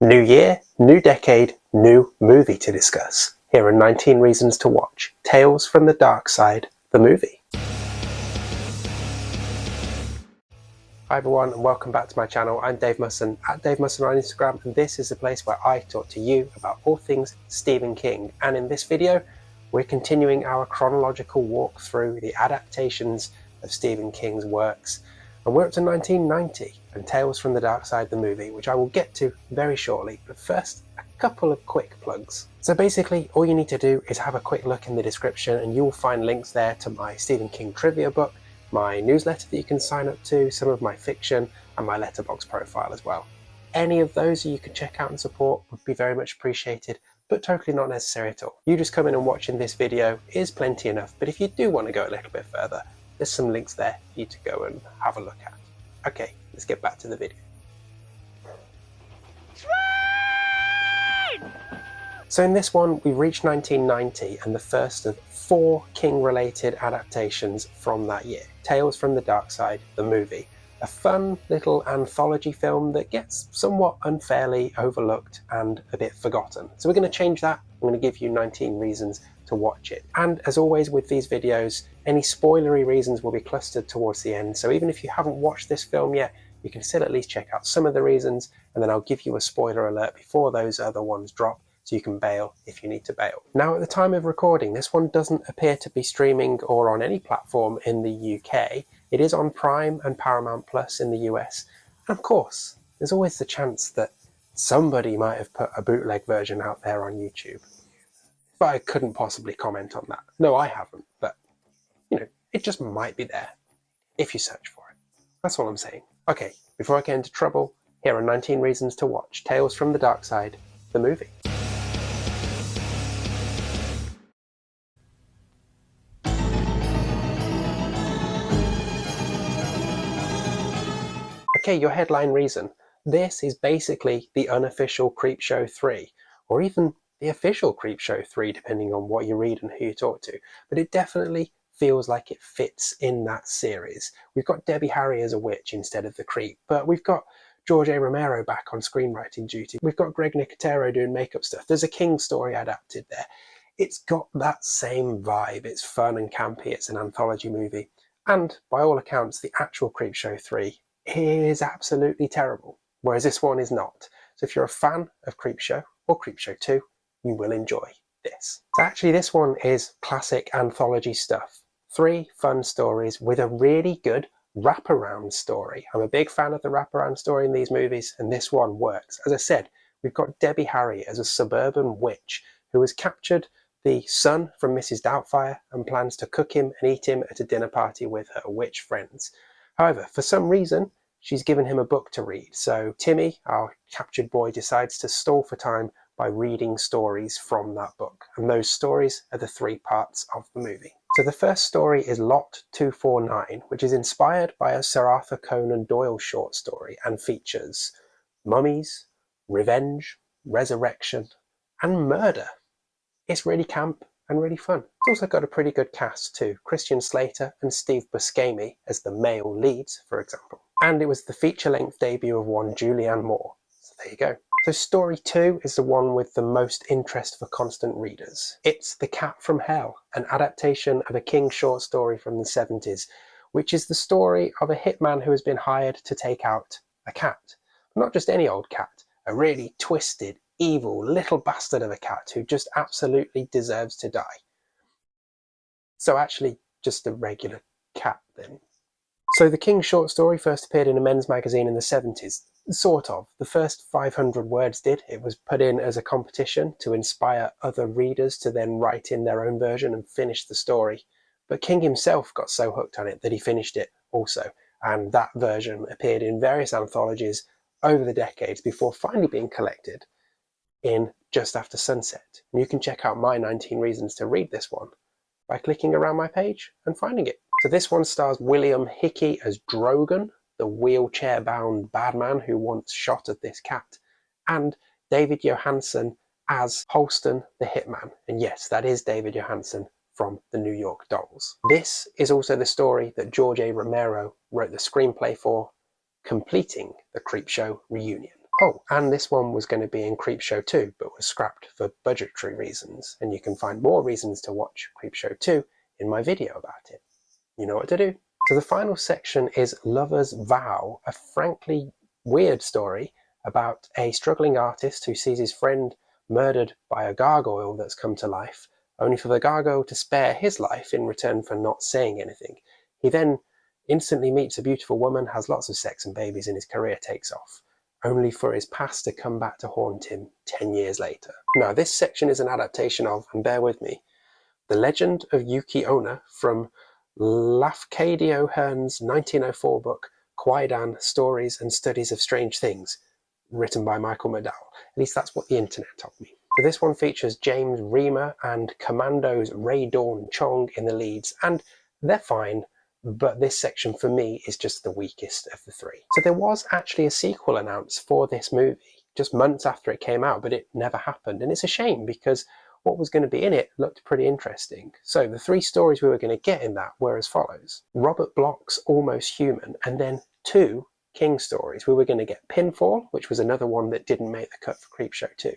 New year, new decade, new movie to discuss. Here are 19 reasons to watch Tales from the Darkside, the movie. Hi everyone and welcome back to my channel. I'm Dave Musson at Dave Musson on Instagram, and this is the place where I talk to you about all things Stephen King. And in this video, we're continuing our chronological walk through the adaptations of Stephen King's works. And we're up to 1990 and Tales from the Darkside, the movie, which I will get to very shortly. But first, a couple of quick plugs. So basically, all you need to do is have a quick look in the description and you will find links there to my Stephen King trivia book, my newsletter that you can sign up to, some of my fiction, and my Letterboxd profile as well. Any of those you can check out and support would be very much appreciated, but totally not necessary at all. You just coming and watching this video is plenty enough, but if you do want to go a little bit further, there's some links there for you to go and have a look at. Okay, let's get back to the video. So in this one, we reached 1990 and the first of 4 King-related adaptations from that year. Tales from the Darkside, the movie. A fun little anthology film that gets somewhat unfairly overlooked and a bit forgotten. So we're going to change that. I'm going to give you 19 reasons to watch it. And as always with these videos, any spoilery reasons will be clustered towards the end. So even if you haven't watched this film yet, you can still at least check out some of the reasons, and then I'll give you a spoiler alert before those other ones drop, so you can bail if you need to bail. Now at the time of recording, this one doesn't appear to be streaming or on any platform in the UK. It is on Prime and Paramount Plus in the US. And of course, there's always the chance that somebody might have put a bootleg version out there on YouTube. But I couldn't possibly comment on that. No, I haven't, but you know, it just might be there if you search for it. That's all I'm saying. Okay, before I get into trouble, here are 19 reasons to watch Tales from the Darkside, the movie. Okay, your headline reason. This is basically the unofficial Creepshow 3, or even the official Creepshow 3, depending on what you read and who you talk to. But it definitely feels like it fits in that series. We've got Debby Harry as a witch instead of the creep, but we've got George A. Romero back on screenwriting duty. We've got Greg Nicotero doing makeup stuff. There's a King story adapted there. It's got that same vibe. It's fun and campy. It's an anthology movie. And by all accounts, the actual Creepshow 3 is absolutely terrible, whereas this one is not. So if you're a fan of Creepshow or Creepshow 2, you will enjoy this. So actually this one is classic anthology stuff. 3 fun stories with a really good wraparound story. I'm a big fan of the wraparound story in these movies, and this one works. As I said, we've got Debby Harry as a suburban witch who has captured the son from Mrs. Doubtfire and plans to cook him and eat him at a dinner party with her witch friends. However, for some reason, she's given him a book to read. So Timmy, our captured boy, decides to stall for time by reading stories from that book. And those stories are the 3 parts of the movie. So the first story is Lot 249, which is inspired by a Sir Arthur Conan Doyle short story and features mummies, revenge, resurrection, and murder. It's really camp and really fun. It's also got a pretty good cast too. Christian Slater and Steve Buscemi as the male leads, for example. And it was the feature-length debut of one Julianne Moore. So there you go. So story 2 is the one with the most interest for constant readers. It's The Cat from Hell, an adaptation of a King short story from the 70s, which is the story of a hitman who has been hired to take out a cat. Not just any old cat, a really twisted, evil little bastard of a cat who just absolutely deserves to die. So actually just a regular cat then. So the King short story first appeared in a men's magazine in the 70s. Sort of. The first 500 words did. It was put in as a competition to inspire other readers to then write in their own version and finish the story. But King himself got so hooked on it that he finished it also. And that version appeared in various anthologies over the decades before finally being collected in Just After Sunset. And you can check out my 19 reasons to read this one by clicking around my page and finding it. So this one stars William Hickey as Drogon, the wheelchair-bound badman who once shot at this cat, and David Johansen as Holston the Hitman. And yes, that is David Johansen from the New York Dolls. This is also the story that George A. Romero wrote the screenplay for, completing the Creepshow reunion. Oh, and this one was going to be in Creepshow 2, but was scrapped for budgetary reasons, and you can find more reasons to watch Creepshow 2 in my video about it. You know what to do. So the final section is Lover's Vow, a frankly weird story about a struggling artist who sees his friend murdered by a gargoyle that's come to life, only for the gargoyle to spare his life in return for not saying anything. He then instantly meets a beautiful woman, has lots of sex and babies, and his career takes off, only for his past to come back to haunt him 10 years later. Now, this section is an adaptation of, and bear with me, The Legend of Yuki Onna from Lafcadio Hearn's 1904 book, Kwaidan, Stories and Studies of Strange Things, written by Michael McDowell. At least that's what the internet told me. So this one features James Remar and Commando's Ray Dawn Chong in the leads, and they're fine, but this section for me is just the weakest of the three. So there was actually a sequel announced for this movie just months after it came out, but it never happened, and it's a shame because what was going to be in it looked pretty interesting. So the three stories we were going to get in that were as follows: Robert Bloch's Almost Human, and then two King stories. We were going to get Pinfall, which was another one that didn't make the cut for Creepshow 2,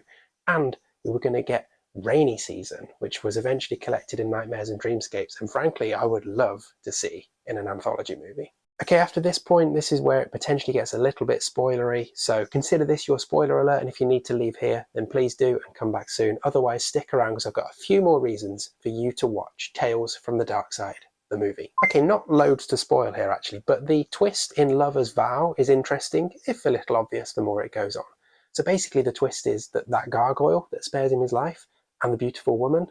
and we were going to get Rainy Season, which was eventually collected in Nightmares and Dreamscapes, and frankly I would love to see in an anthology movie. Okay, after this point, this is where it potentially gets a little bit spoilery, so consider this your spoiler alert, and if you need to leave here, then please do and come back soon. Otherwise, stick around because I've got a few more reasons for you to watch Tales from the Darkside, the movie. Okay, not loads to spoil here actually, but the twist in Lover's Vow is interesting, if a little obvious the more it goes on. So basically the twist is that that gargoyle that spares him his life and the beautiful woman,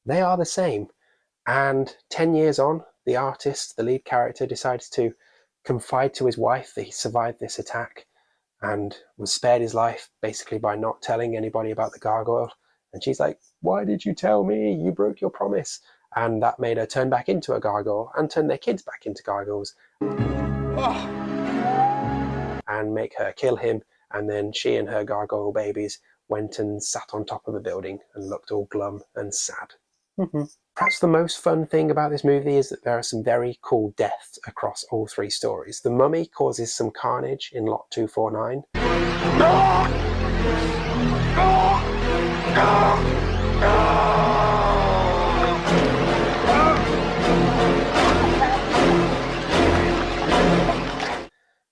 they are the same. And 10 years on, the artist, the lead character, decides to confide to his wife that he survived this attack and was spared his life basically by not telling anybody about the gargoyle. And she's like, "Why did you tell me? You broke your promise." And that made her turn back into a gargoyle and turn their kids back into gargoyles. And make her kill him. And then she and her gargoyle babies went and sat on top of a building and looked all glum and sad. Perhaps the most fun thing about this movie is that there are some very cool deaths across all three stories. The mummy causes some carnage in lot 249.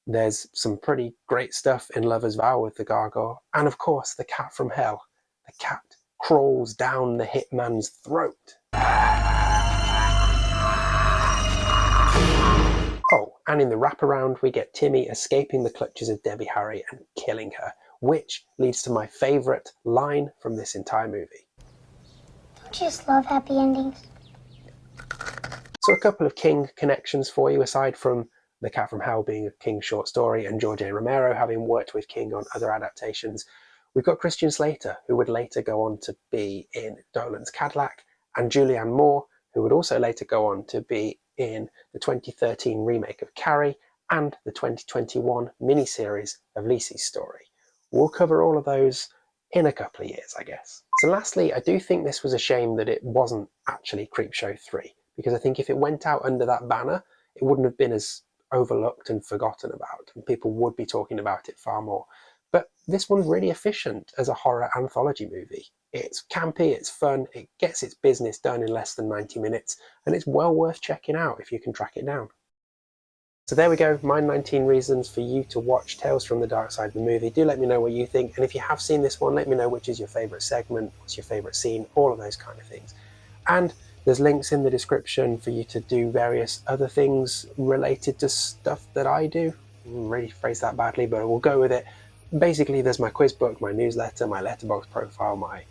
There's some pretty great stuff in Lover's Vow with the gargoyle. And of course, the cat from hell. The cat crawls down the hitman's throat. Oh, and in the wraparound, we get Timmy escaping the clutches of Debby Harry and killing her, which leads to my favourite line from this entire movie. Don't you just love happy endings? So a couple of King connections for you, aside from The Cat from Hell being a King short story and George A. Romero having worked with King on other adaptations. We've got Christian Slater, who would later go on to be in Dolan's Cadillac, and Julianne Moore, who would also later go on to be in the 2013 remake of Carrie and the 2021 miniseries of Lisey's Story. We'll cover all of those in a couple of years, I guess. So lastly, I do think this was a shame that it wasn't actually Creepshow 3, because I think if it went out under that banner, it wouldn't have been as overlooked and forgotten about, and people would be talking about it far more. But this one's really efficient as a horror anthology movie. It's campy, it's fun, it gets its business done in less than 90 minutes, and it's well worth checking out if you can track it down. So there we go, my 19 reasons for you to watch Tales from the Darkside, the movie. Do let me know what you think, and if you have seen this one, let me know which is your favourite segment, what's your favourite scene, all of those kind of things. And there's links in the description for you to do various other things related to stuff that I do. I really phrased that badly, but we'll go with it. Basically, there's my quiz book, my newsletter, my letterbox profile, my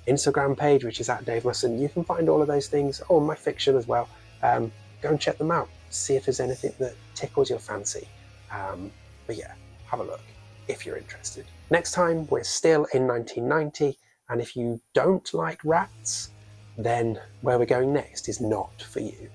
Instagram page, which is at Dave Musson. You can find all of those things, or my fiction as well. Go and check them out. See if there's anything that tickles your fancy. But yeah, have a look if you're interested. Next time, we're still in 1990, and if you don't like rats, then where we're going next is not for you.